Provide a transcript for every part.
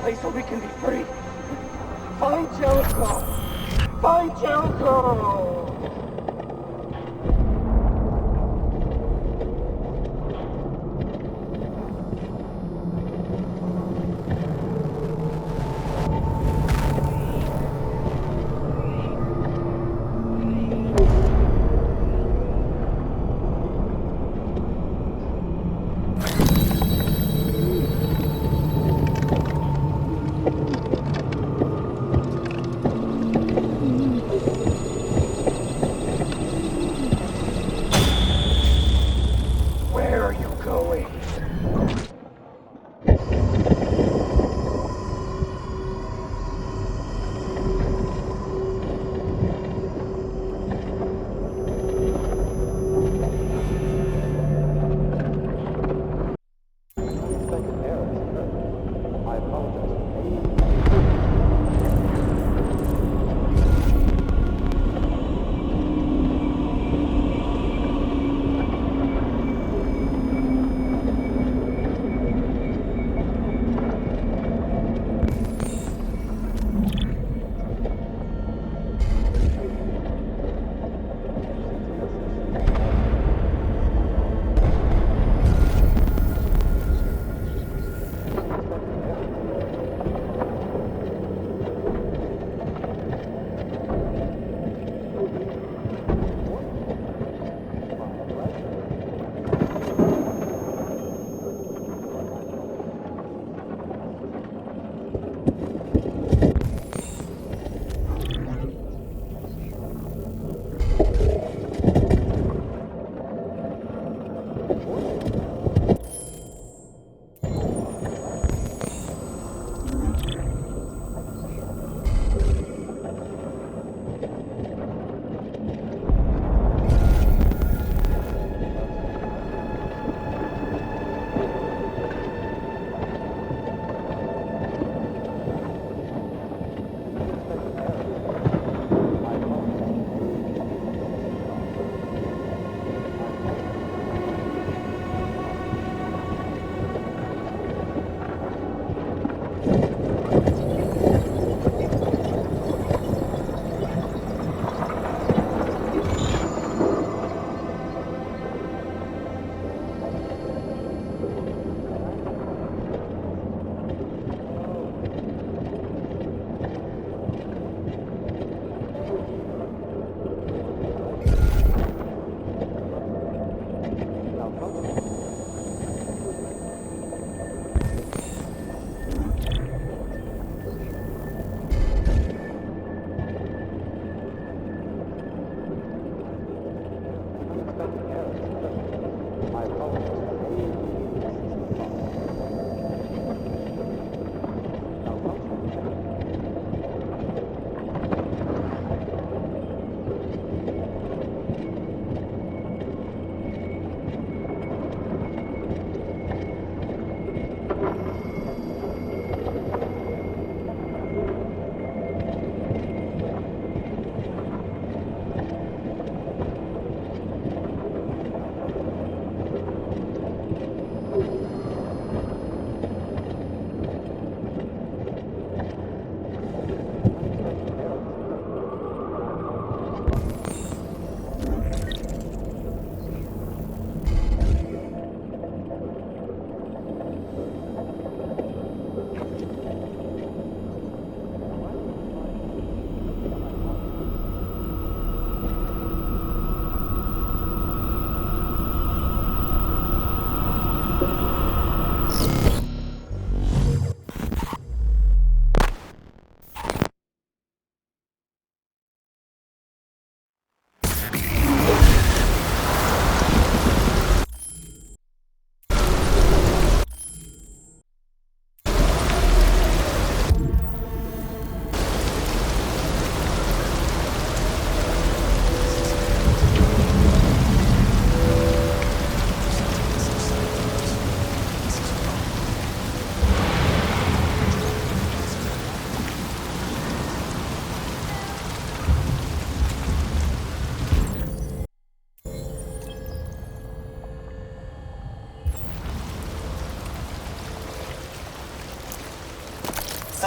Place where we can be free. Find Jericho! Find Jericho!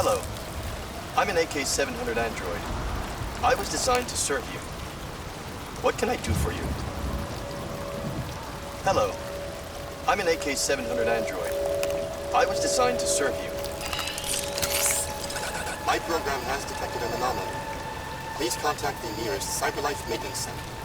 Hello. I'm an AK-700 android. I was designed to serve you. What can I do for you? Hello. I'm an AK-700 android. I was designed to serve you. My program has detected an anomaly. Please contact the nearest CyberLife Maintenance Center.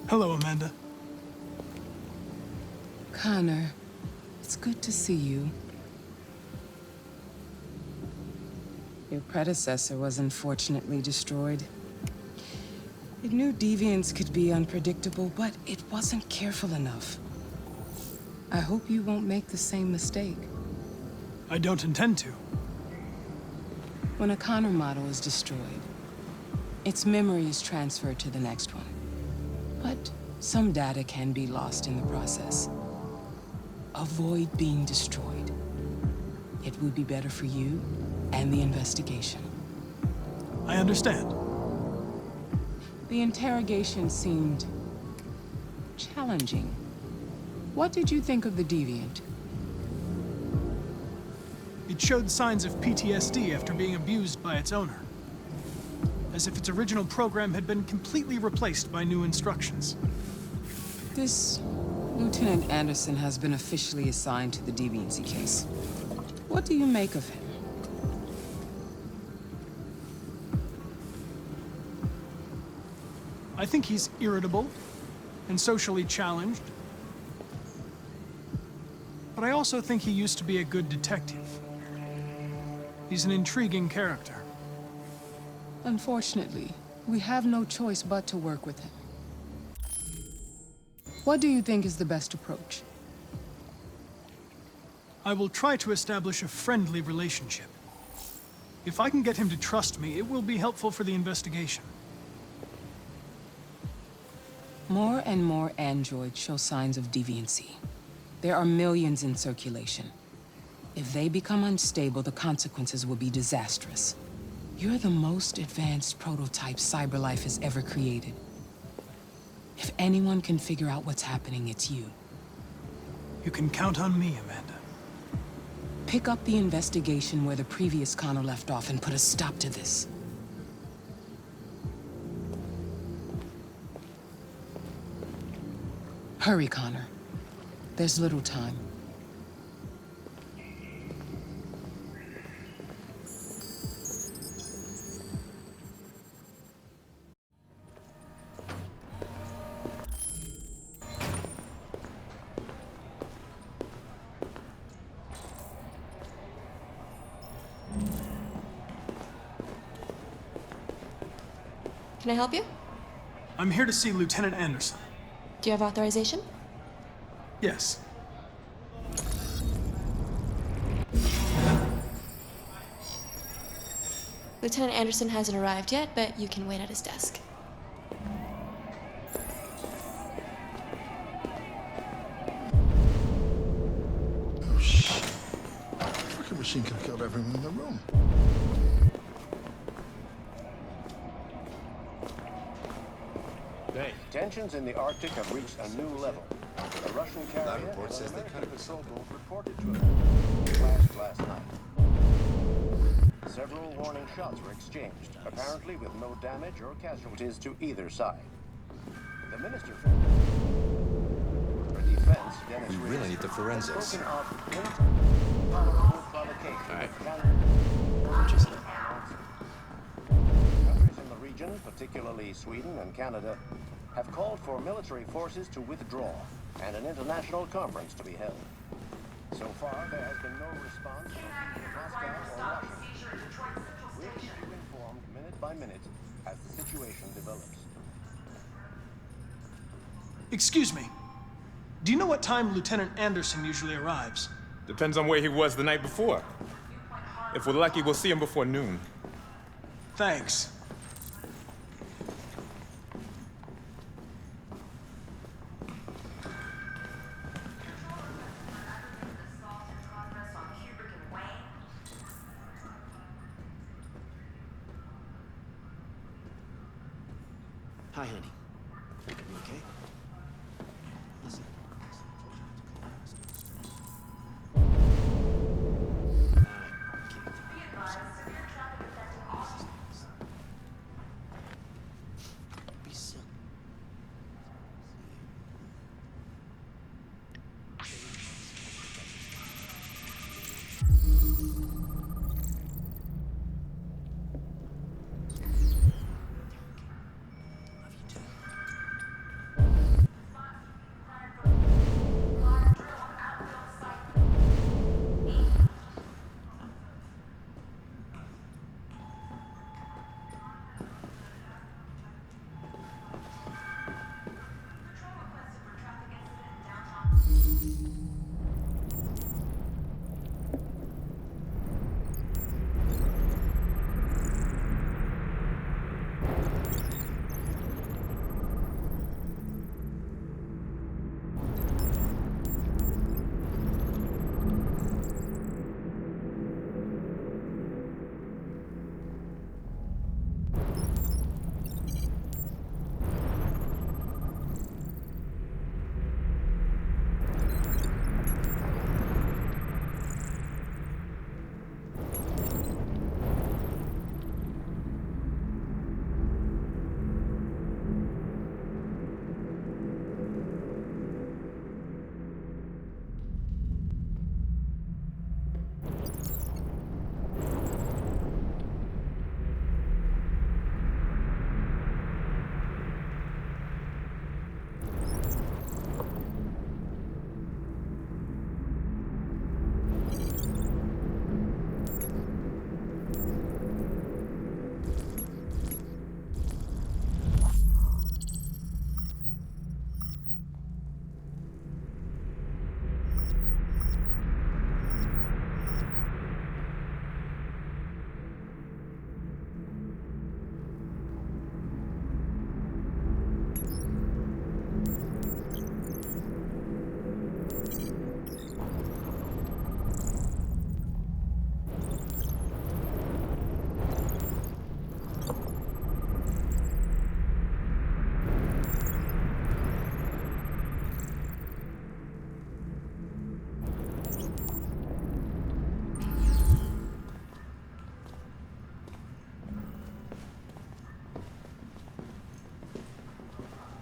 Hello, Amanda. Connor, it's good to see you. Your predecessor was unfortunately destroyed. It knew deviants could be unpredictable, but it wasn't careful enough. I hope you won't make the same mistake. I don't intend to. When a Connor model is destroyed, its memory is transferred to the next one. But some data can be lost in the process. Avoid being destroyed. It would be better for you and the investigation. I understand. The interrogation seemed challenging. What did you think of the Deviant? It showed signs of PTSD after being abused by its owner. As if its original program had been completely replaced by new instructions. This Lieutenant Anderson has been officially assigned to the Deviancy case. What do you make of him? I think he's irritable and socially challenged. But I also think he used to be a good detective. He's an intriguing character. Unfortunately, we have no choice but to work with him. What do you think is the best approach? I will try to establish a friendly relationship. If I can get him to trust me, it will be helpful for the investigation. More and more androids show signs of deviancy. There are millions in circulation. If they become unstable, the consequences will be disastrous. You're the most advanced prototype CyberLife has ever created. If anyone can figure out what's happening, it's you. You can count on me, Amanda. Pick up the investigation where the previous Connor left off and put a stop to this. Hurry, Connor. There's little time. Can I help you? I'm here to see Lieutenant Anderson. Do you have authorization? Yes. Lieutenant Anderson hasn't arrived yet, but you can wait at his desk. Oh, shit. The freaking machine could have killed everyone in the room. Tensions in the Arctic have reached a new level. The Russian carrier report says they cut it patrol boat reported to have crashed last night. Several warning shots were exchanged, apparently with no damage or casualties to either side. The Minister for Defense, Dennis We really need the forensics. has spoken of improbable provocation. All right. Countries in the region, particularly Sweden and Canada, have called for military forces to withdraw and an international conference to be held. So far, there has been no response from either Moscow or Russia. We'll keep you informed minute by minute as the situation develops. Excuse me. Do you know what time Lieutenant Anderson usually arrives? Depends on where he was the night before. If we're lucky, we'll see him before noon. Thanks. Hi, honey. You okay? Listen. Be still. Love you too.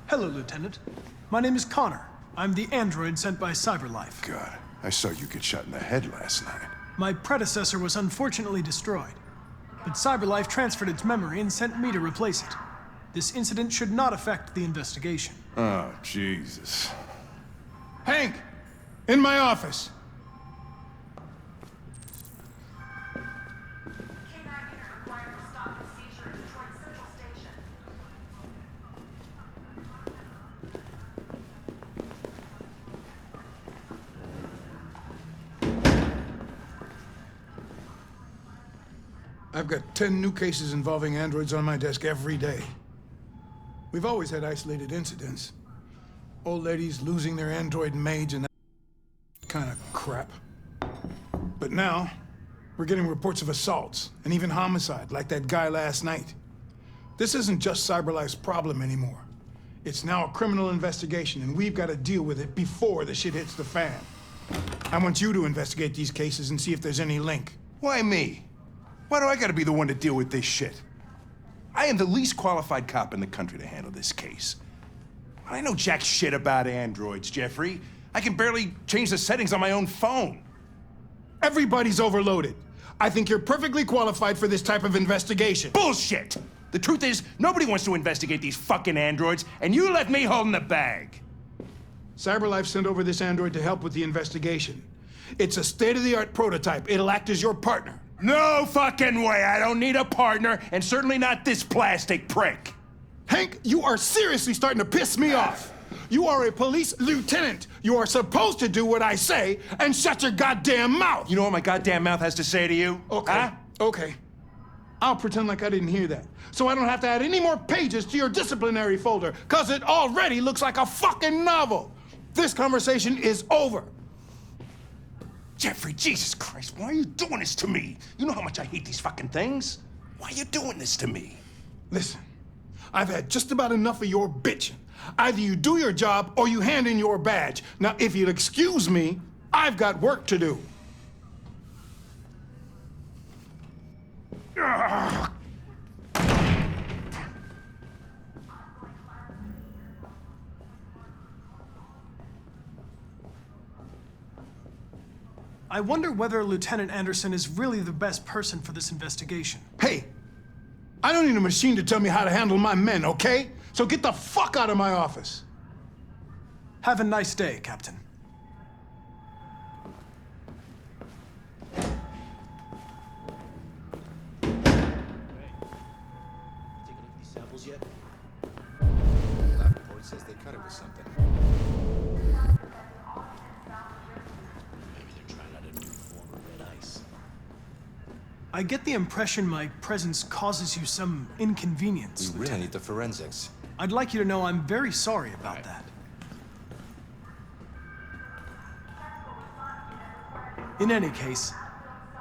Hello, Lieutenant. My name is Connor. I'm the android sent by CyberLife. God, I saw you get shot in the head last night. My predecessor was unfortunately destroyed, but CyberLife transferred its memory and sent me to replace it. This incident should not affect the investigation. Oh, Jesus. Hank! In my office! I've got 10 new cases involving androids on my desk every day. We've always had isolated incidents. Old ladies losing their android maids and that kind of crap. But now, we're getting reports of assaults and even homicide, like that guy last night. This isn't just CyberLife's problem anymore. It's now a criminal investigation, and we've got to deal with it before the shit hits the fan. I want you to investigate these cases and see if there's any link. Why me? Why do I gotta be the one to deal with this shit? I am the least qualified cop in the country to handle this case. I know jack shit about androids, Jeffrey. I can barely change the settings on my own phone. Everybody's overloaded. I think you're perfectly qualified for this type of investigation. Bullshit! The truth is, nobody wants to investigate these fucking androids, and you left me holding the bag. CyberLife sent over this android to help with the investigation. It's a state-of-the-art prototype. It'll act as your partner. No fucking way! I don't need a partner, and certainly not this plastic prick. Hank, you are seriously starting to piss me off. You are a police lieutenant. You are supposed to do what I say and shut your goddamn mouth. You know what my goddamn mouth has to say to you? Okay, huh? Okay. I'll pretend like I didn't hear that, so I don't have to add any more pages to your disciplinary folder, because it already looks like a fucking novel. This conversation is over. Jeffrey, Jesus Christ, why are you doing this to me? You know how much I hate these fucking things. Why are you doing this to me? Listen, I've had just about enough of your bitching. Either you do your job or you hand in your badge. Now, if you'll excuse me, I've got work to do. Ugh. I wonder whether Lieutenant Anderson is really the best person for this investigation. Hey, I don't need a machine to tell me how to handle my men, okay? So get the fuck out of my office. Have a nice day, Captain. Hey. Taking a look at these samples yet? Lab report says they cut it with something. I get the impression my presence causes you some inconvenience, We really need the forensics. I'd like you to know I'm very sorry about that. In any case,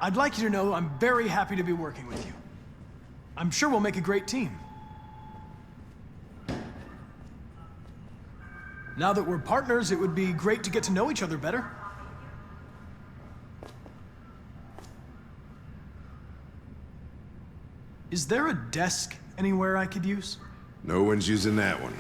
I'd like you to know I'm very happy to be working with you. I'm sure we'll make a great team. Now that we're partners, it would be great to get to know each other better. Is there a desk anywhere I could use? No one's using that one.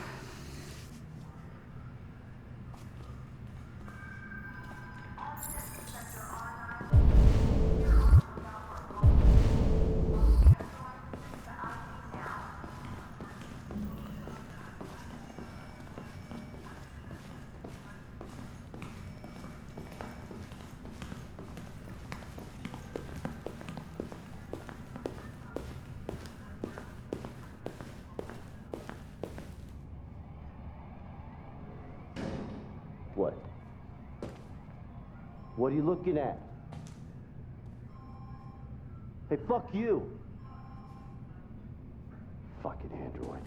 What? What are you looking at? Hey, fuck you! Fucking android.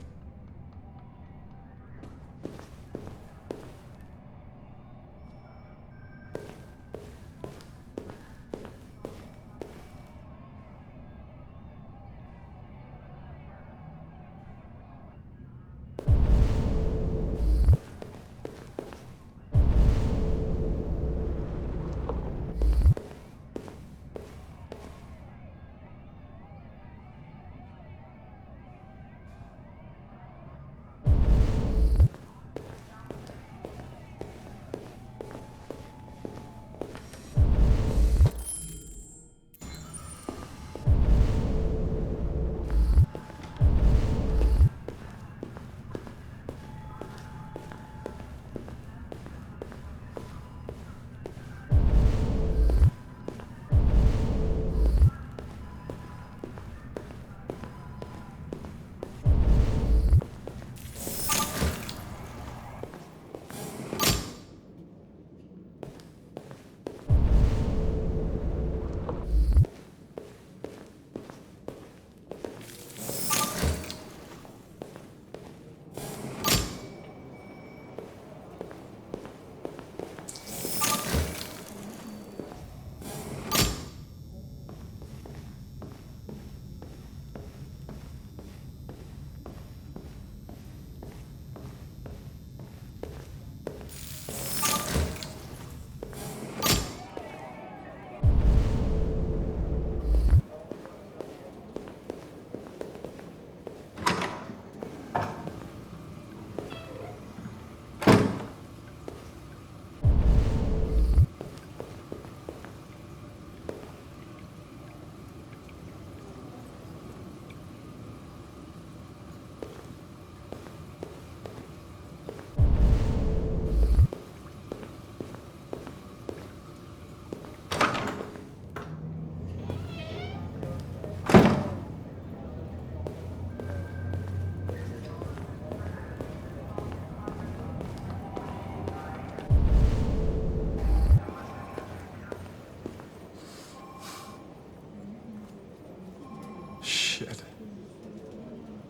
Shit.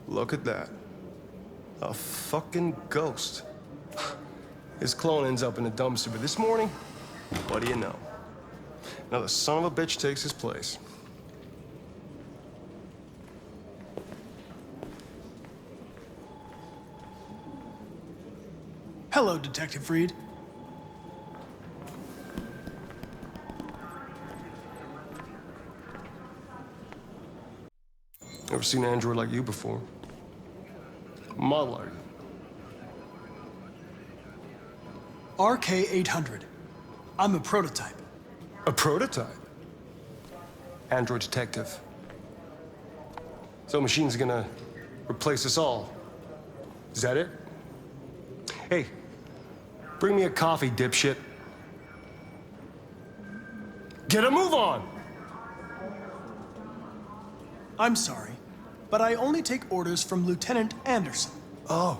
Look at that. A fucking ghost. His clone ends up in a dumpster, but this morning, what do you know? Another son of a bitch takes his place. Hello, Detective Reed. Never seen an android like you before. Model are you? RK-800. I'm a prototype. A prototype? Android detective. So machine's gonna replace us all. Is that it? Hey, bring me a coffee, dipshit. Get a move on! I'm sorry, but I only take orders from Lieutenant Anderson. Oh.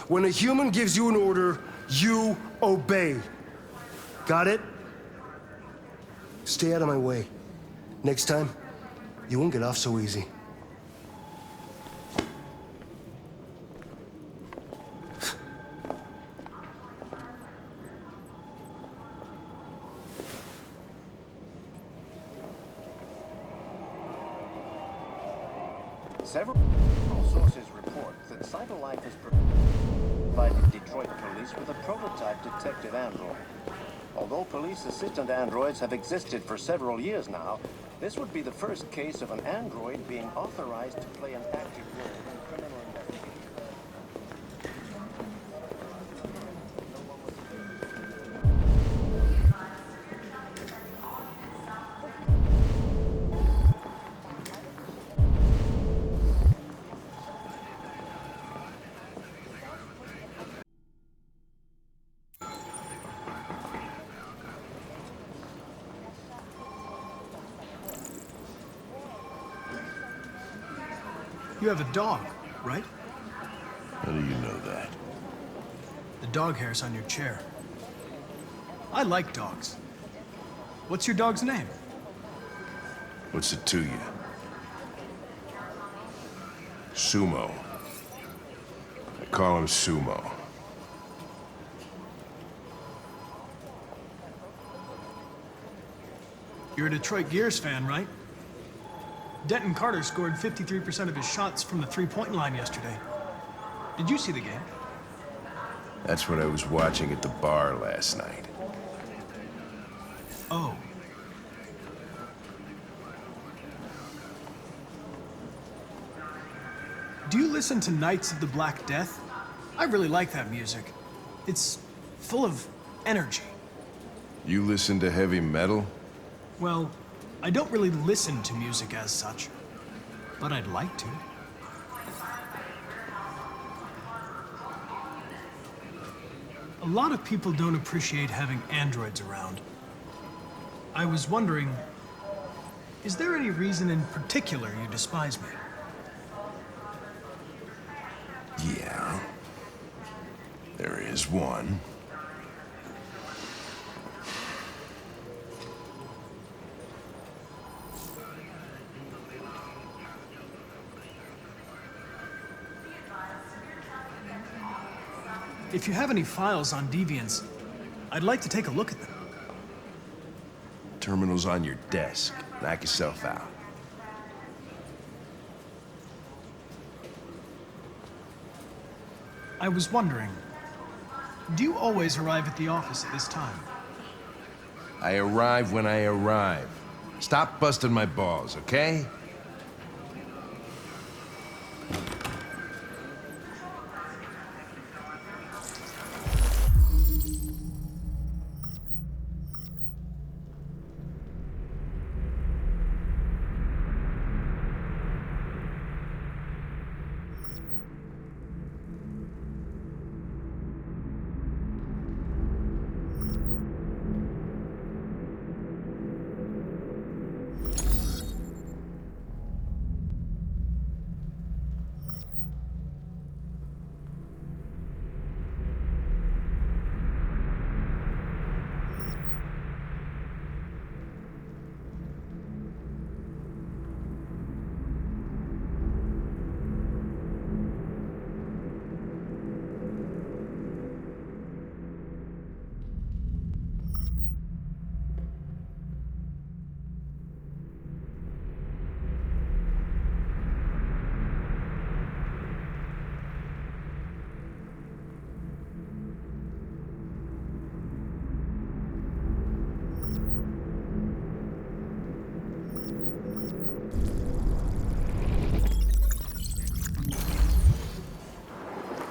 When a human gives you an order, you obey. Got it? Stay out of my way. Next time, you won't get off so easy. Several sources report that CyberLife has provided Detroit police with a prototype detective android. Although police assistant androids have existed for several years now, this would be the first case of an android being authorized to play an active role in criminal investigation. You have a dog, right? How do you know that? The dog hair's on your chair. I like dogs. What's your dog's name? What's it to you? Sumo. I call him Sumo. You're a Detroit Gears fan, right? Denton Carter scored 53% of his shots from the three-point line yesterday. Did you see the game? That's what I was watching at the bar last night. Oh. Do you listen to Knights of the Black Death? I really like that music. It's full of energy. You listen to heavy metal? Well, I don't really listen to music as such, but I'd like to. A lot of people don't appreciate having androids around. I was wondering, is there any reason in particular you despise me? Yeah. There is one. If you have any files on Deviants, I'd like to take a look at them. Terminal's on your desk. Knock yourself out. I was wondering, do you always arrive at the office at this time? I arrive when I arrive. Stop busting my balls, okay?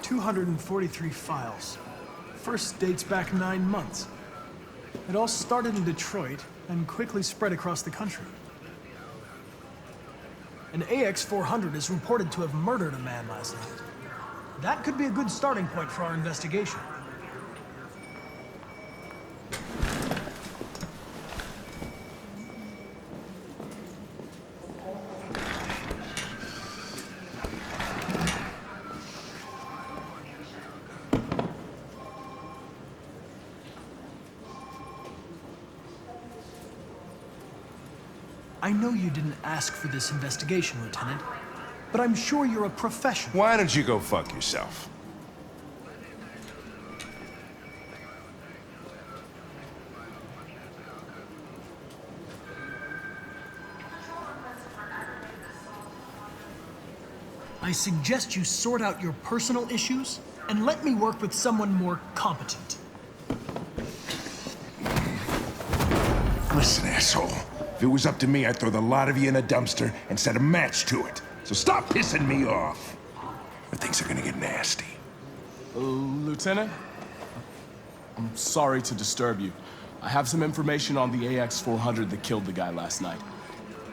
.243 files. First dates back 9 months. It all started in Detroit and quickly spread across the country. An AX-400 is reported to have murdered a man last night. That could be a good starting point for our investigation. I know you didn't ask for this investigation, Lieutenant, but I'm sure you're a professional. Why don't you go fuck yourself? I suggest you sort out your personal issues and let me work with someone more competent. Listen, asshole. If it was up to me, I'd throw the lot of you in a dumpster and set a match to it. So stop pissing me off. Or things are gonna get nasty. Lieutenant? I'm sorry to disturb you. I have some information on the AX-400 that killed the guy last night.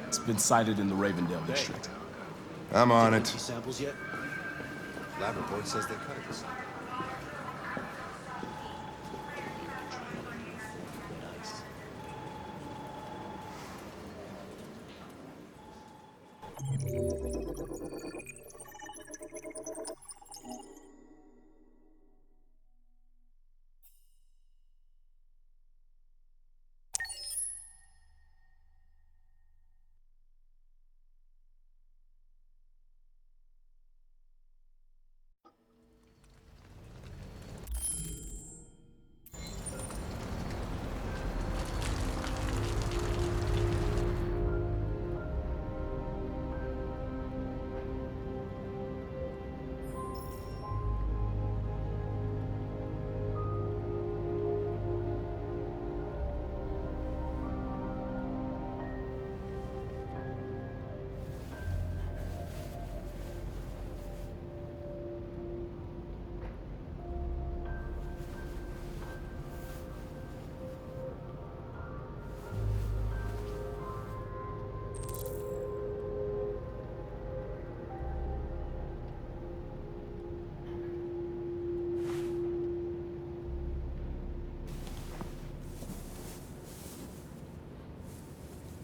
It's been sighted in the Ravendale district. I'm on it. Samples yet? Lab report says they cut it.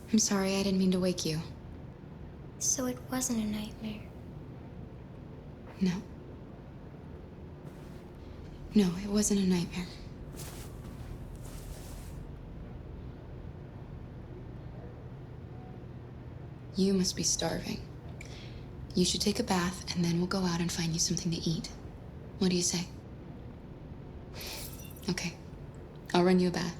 I'm sorry, I didn't mean to wake you. So it wasn't a nightmare. No. No, it wasn't a nightmare. You must be starving. You should take a bath, and then we'll go out and find you something to eat. What do you say? Okay. I'll run you a bath.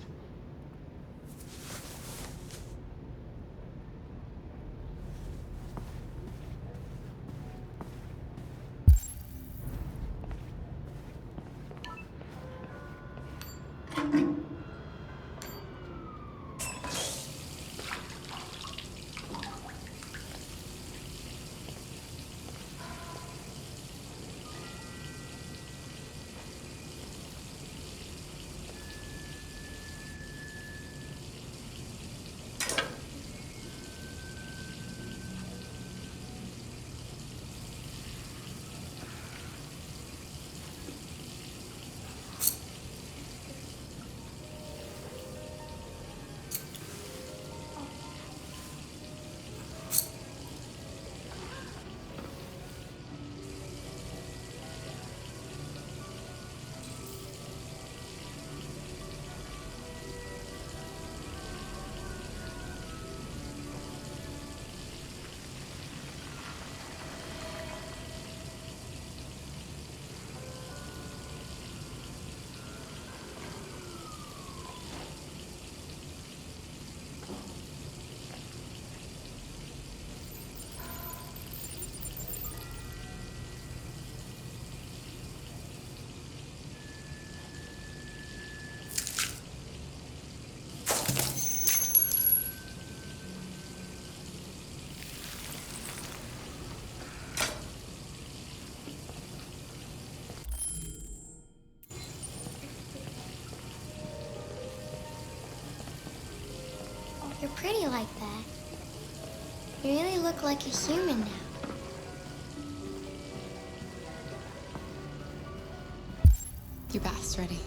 You're pretty like that. You really look like a human now. Your bath's ready.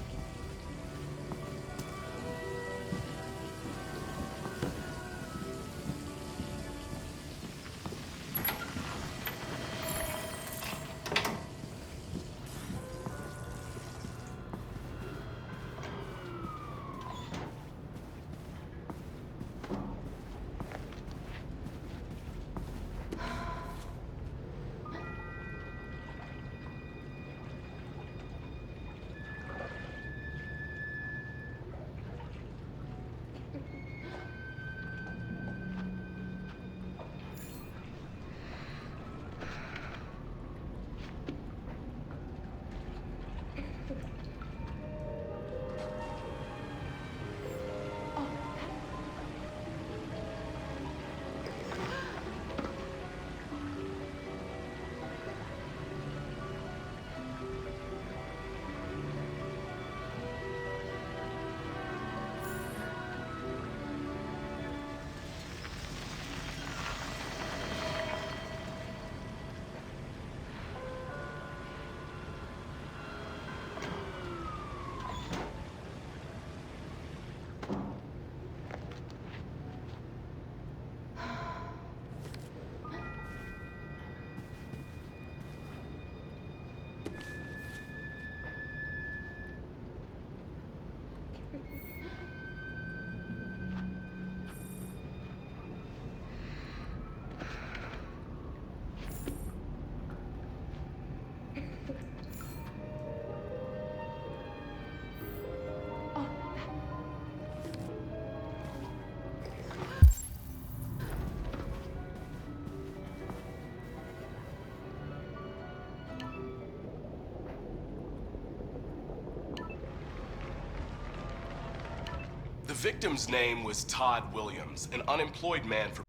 victim's name was Todd Williams, an unemployed man from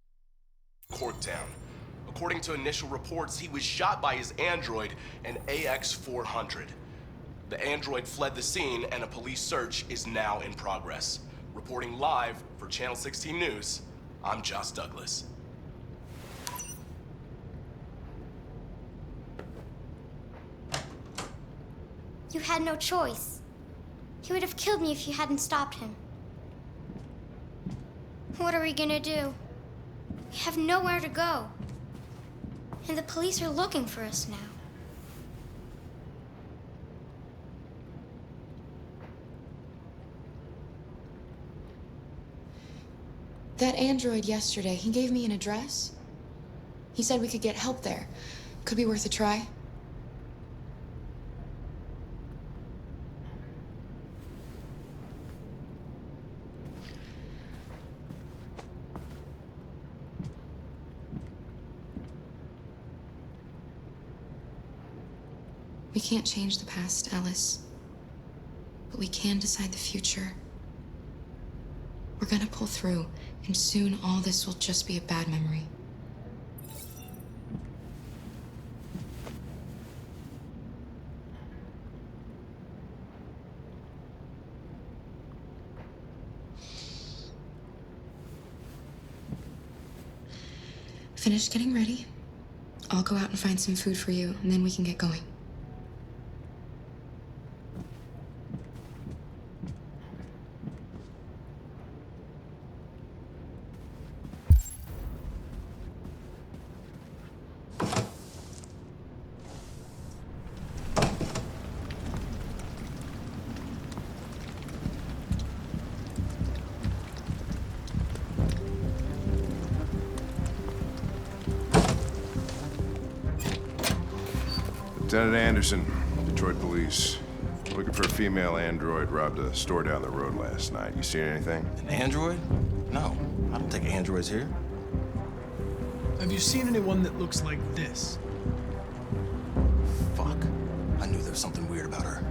Corktown. According to initial reports, he was shot by his android, an AX-400. The android fled the scene, and a police search is now in progress. Reporting live for Channel 16 News, I'm Josh Douglas. You had no choice. He would have killed me if you hadn't stopped him. What are we gonna do? We have nowhere to go. And the police are looking for us now. That android yesterday, he gave me an address. He said we could get help there. Could be worth a try. We can't change the past, Alice. But we can decide the future. We're gonna pull through, and soon all this will just be a bad memory. Finish getting ready. I'll go out and find some food for you, and then we can get going. Lieutenant Anderson, Detroit Police. Looking for a female android robbed a store down the road last night. You seen anything? An android? No, I don't take androids here. Have you seen anyone that looks like this? Fuck. I knew there was something weird about her.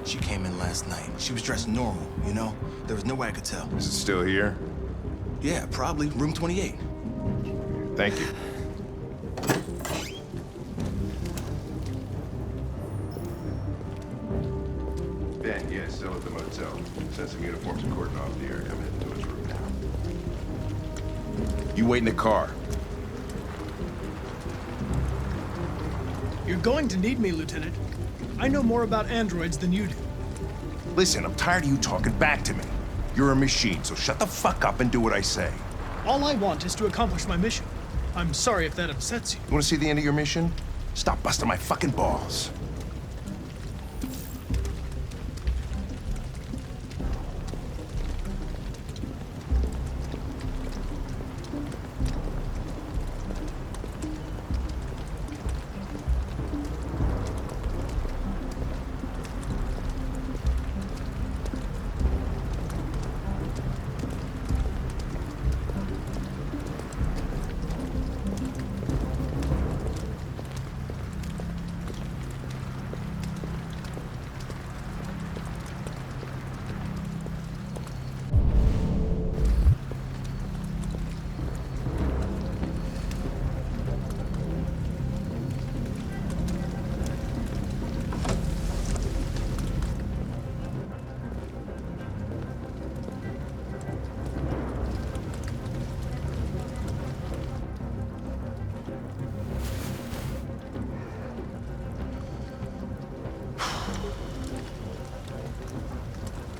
She came in last night. She was dressed normal, you know? There was no way I could tell. Is it still here? Yeah, probably room 28. Thank you. Ben, yeah, still at the motel. Sent some uniforms and cordon off the area. I'm heading to his room now. You wait in the car. You're going to need me, Lieutenant. I know more about androids than you do. Listen, I'm tired of you talking back to me. You're a machine, so shut the fuck up and do what I say. All I want is to accomplish my mission. I'm sorry if that upsets you. You want to see the end of your mission? Stop busting my fucking balls.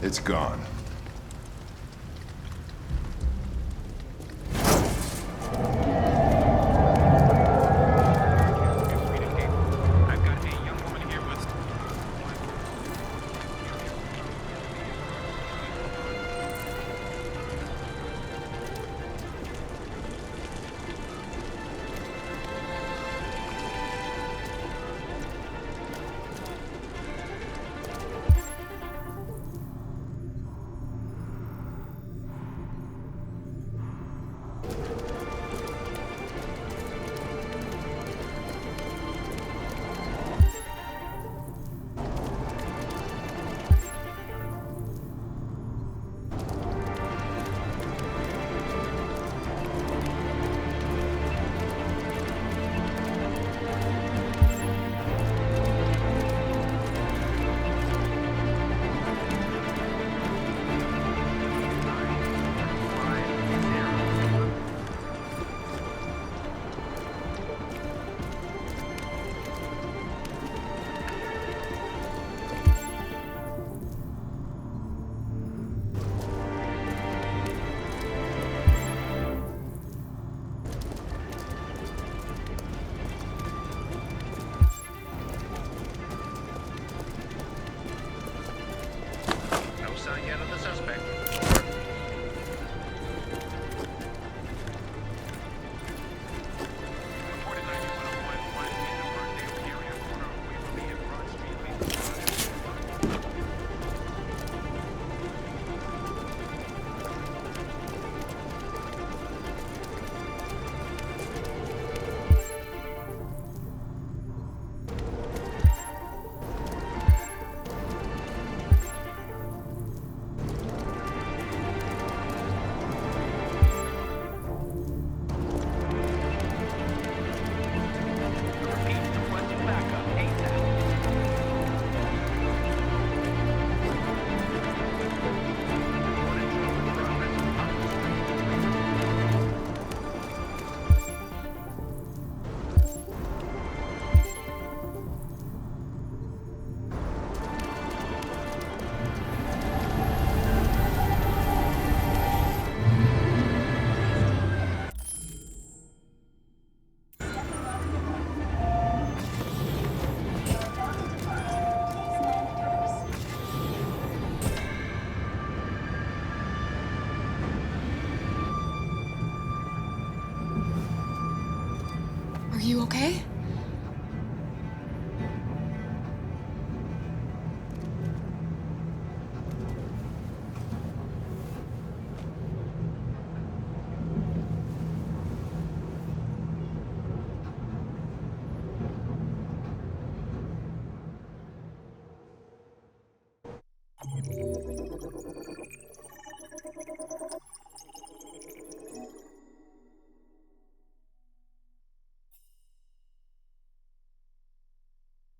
It's gone. okay?